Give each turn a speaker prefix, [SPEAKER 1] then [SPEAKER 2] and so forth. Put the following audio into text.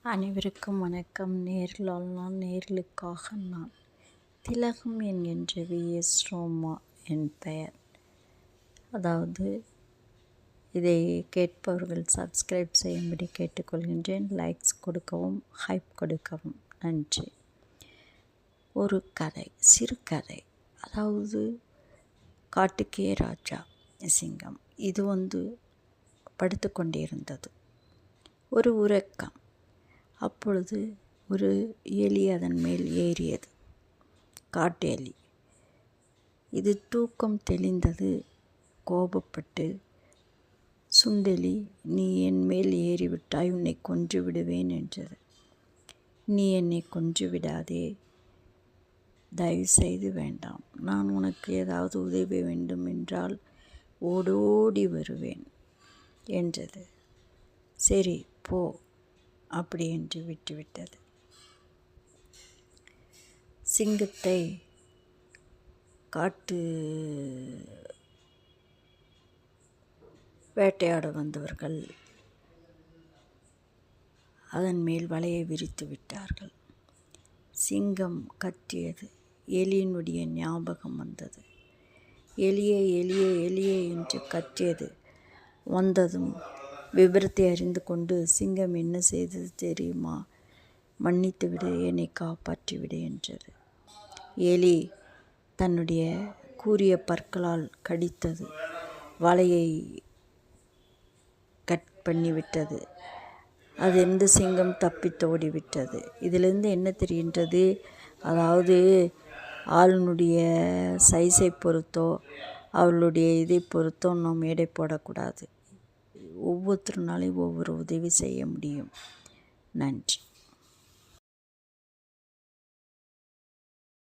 [SPEAKER 1] அனைவருக்கும் வணக்கம். நேரிலால் நான், நேர்களுக்காக நான். திலகம் என்கின்ற விஎஸ் ரோமா என் பெயர். அதாவது இதை கேட்பவர்கள் சப்ஸ்கிரைப் செய்யும்படி கேட்டுக்கொள்கின்றேன். லைக்ஸ் கொடுக்கவும், ஹைப் கொடுக்கவும் நன்றி. ஒரு கதை, சிறுகதை. அதாவது காட்டுக்கே ராஜா சிங்கம். இது படுத்து கொண்டிருந்தது. ஒரு உறக்கம். அப்பொழுது ஒரு எலி அதன் மேல் ஏறியது. காட்டு எலி. இது தூக்கம் தெளிந்தது. கோபப்பட்டு, சுண்டெலி, நீ என் மேல் ஏறிவிட்டாய், உன்னை கொன்று விடுவேன் என்றது. நீ என்னை கொன்று விடாதே, தயவுசெய்து வேண்டாம். நான் உனக்கு ஏதாவது உதவி வேண்டும் என்றால் ஓடோடி வருவேன் என்றது. சரி போ அப்படி என்று விட்டுவிட்டது. சிங்கத்தை காட்டு வேட்டையாட வந்தவர்கள் அதன் மேல் வலையை விரித்து விட்டார்கள். சிங்கம் கத்தியது. எலியினுடைய ஞாபகம் வந்தது. எலியே எலியே எலியே என்று கத்தியது. வந்ததும் விபரத்தை அறிந்து கொண்டு சிங்கம் என்ன செய்தது தெரியுமா? மன்னித்து விடு, என்னை காப்பாற்றி விடு என்றது. எலி தன்னுடைய கூரிய பற்களால் கடித்தது. வலையை கட் பண்ணிவிட்டது. அதிலிருந்து சிங்கம் தப்பித்து ஓடிவிட்டது. இதிலிருந்து என்ன தெரிகின்றது? அதாவது ஆளுனுடைய சைஸை பொறுத்தோ அவளுடைய இதை பொறுத்தோ நாம் எடை போடக்கூடாது. ஒவ்வொருத்தருனாலையும் ஒவ்வொரு உதவி செய்ய முடியும். நன்றி.